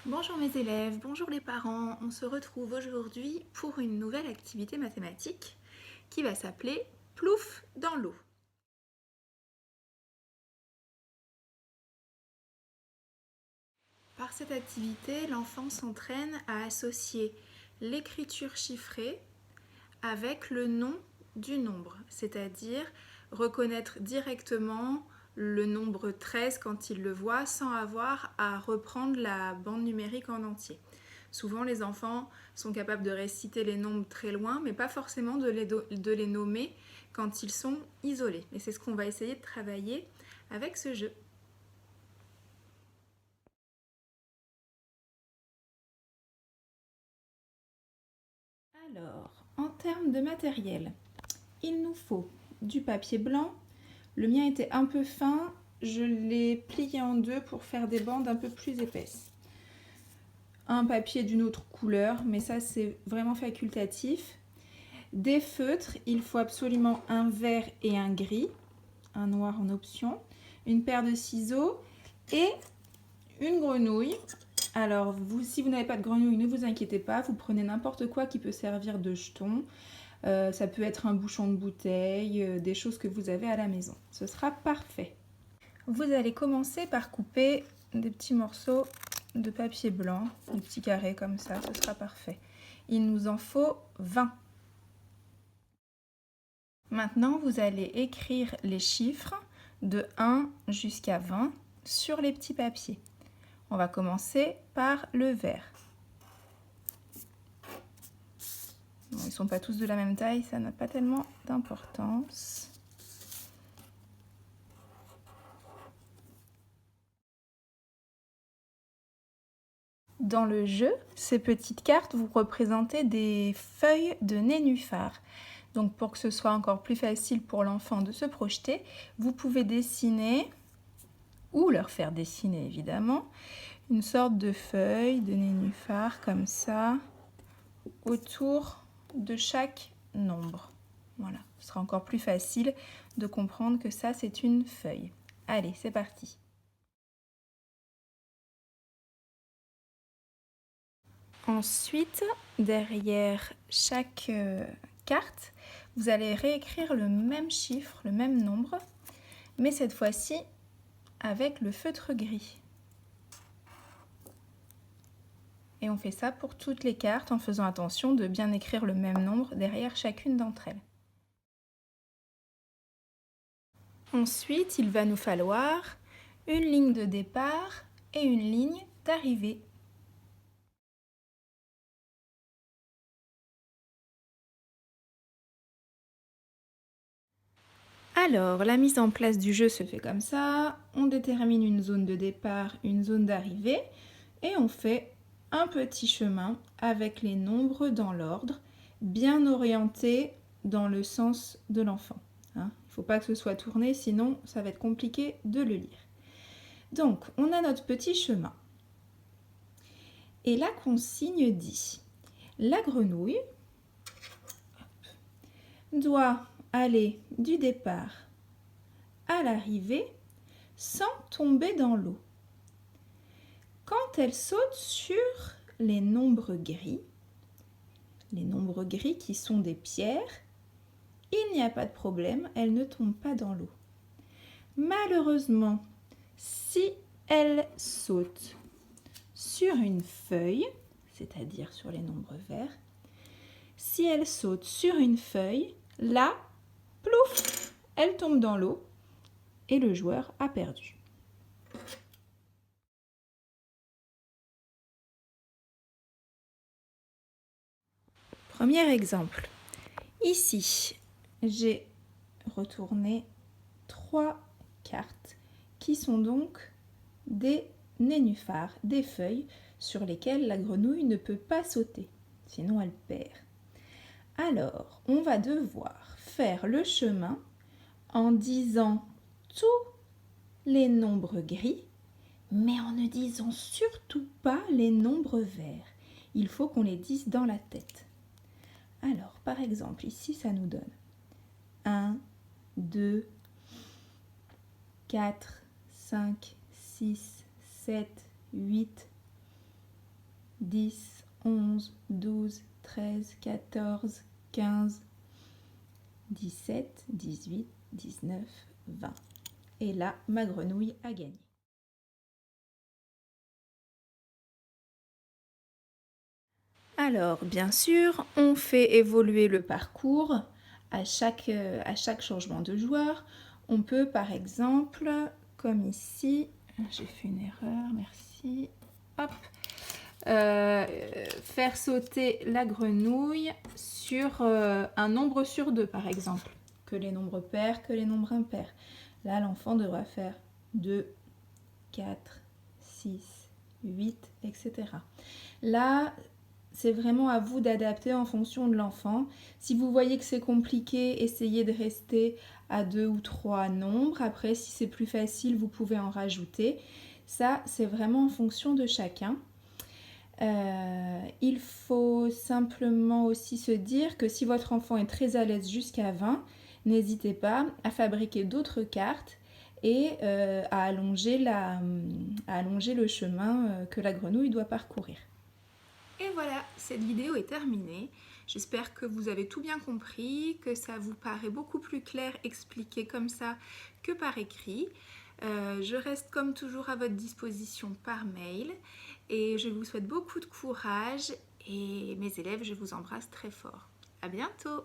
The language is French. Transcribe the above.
Bonjour mes élèves, bonjour les parents. On se retrouve aujourd'hui pour une nouvelle activité mathématique qui va s'appeler Plouf dans l'eau. Par cette activité, l'enfant s'entraîne à associer l'écriture chiffrée avec le nom du nombre, c'est-à-dire reconnaître directement le nombre 13 quand il le voit sans avoir à reprendre la bande numérique en entier. Souvent, les enfants sont capables de réciter les nombres très loin, mais pas forcément de les nommer quand ils sont isolés. Et c'est ce qu'on va essayer de travailler avec ce jeu. Alors, en termes de matériel, il nous faut du papier blanc. Le mien était un peu fin, je l'ai plié en deux pour faire des bandes un peu plus épaisses. Un papier d'une autre couleur, mais ça c'est vraiment facultatif. Des feutres, il faut absolument un vert et un gris, un noir en option, une paire de ciseaux et une grenouille. Alors, si vous n'avez pas de grenouille, ne vous inquiétez pas, vous prenez n'importe quoi qui peut servir de jeton. Ça peut être un bouchon de bouteille, des choses que vous avez à la maison. Ce sera parfait. Vous allez commencer par couper des petits morceaux de papier blanc, des petits carrés comme ça, ce sera parfait. Il nous en faut 20. Maintenant, vous allez écrire les chiffres de 1 jusqu'à 20 sur les petits papiers. On va commencer par le vert. Bon, ils ne sont pas tous de la même taille, ça n'a pas tellement d'importance. Dans le jeu, ces petites cartes, vous représentez des feuilles de nénuphar. Donc pour que ce soit encore plus facile pour l'enfant de se projeter, vous pouvez dessiner, ou leur faire dessiner évidemment, une sorte de feuille de nénuphar comme ça, autour de chaque nombre. Voilà, ce sera encore plus facile de comprendre que ça c'est une feuille. Allez, c'est parti. Ensuite, derrière chaque carte, vous allez réécrire le même chiffre, le même nombre, mais cette fois-ci avec le feutre gris. Et on fait ça pour toutes les cartes en faisant attention de bien écrire le même nombre derrière chacune d'entre elles. Ensuite, il va nous falloir une ligne de départ et une ligne d'arrivée. Alors, la mise en place du jeu se fait comme ça. On détermine une zone de départ, une zone d'arrivée et on fait un petit chemin avec les nombres dans l'ordre, bien orientés dans le sens de l'enfant. Il ne faut pas que ce soit tourné, sinon ça va être compliqué de le lire. Donc, on a notre petit chemin. Et la consigne dit, la grenouille doit aller du départ à l'arrivée sans tomber dans l'eau. Quand elle saute sur les nombres gris qui sont des pierres, il n'y a pas de problème, elle ne tombe pas dans l'eau. Malheureusement, si elle saute sur une feuille, c'est-à-dire sur les nombres verts, si elle saute sur une feuille, là, plouf, elle tombe dans l'eau et le joueur a perdu. Premier exemple. Ici, j'ai retourné 3 cartes qui sont donc des nénuphars, des feuilles sur lesquelles la grenouille ne peut pas sauter, sinon elle perd. Alors, on va devoir faire le chemin en disant tous les nombres gris, mais en ne disant surtout pas les nombres verts. Il faut qu'on les dise dans la tête. Alors, par exemple, ici, ça nous donne 1, 2, 4, 5, 6, 7, 8, 10, 11, 12, 13, 14, 15, 17, 18, 19, 20. Et là, ma grenouille a gagné. Alors, bien sûr, on fait évoluer le parcours à chaque changement de joueur. On peut, par exemple, comme ici, j'ai fait une erreur, merci, hop, faire sauter la grenouille sur un nombre sur 2, par exemple, que les nombres pairs, que les nombres impairs. Là, l'enfant devra faire 2, 4, 6, 8, etc. Là, c'est vraiment à vous d'adapter en fonction de l'enfant. Si vous voyez que c'est compliqué, essayez de rester à 2 ou 3 nombres. Après, si c'est plus facile, vous pouvez en rajouter. Ça, c'est vraiment en fonction de chacun. Il faut simplement aussi se dire que si votre enfant est très à l'aise jusqu'à 20, n'hésitez pas à fabriquer d'autres cartes et à allonger le chemin que la grenouille doit parcourir. Et voilà, cette vidéo est terminée. J'espère que vous avez tout bien compris, que ça vous paraît beaucoup plus clair expliqué comme ça que par écrit. Je reste comme toujours à votre disposition par mail et je vous souhaite beaucoup de courage et mes élèves, je vous embrasse très fort. À bientôt!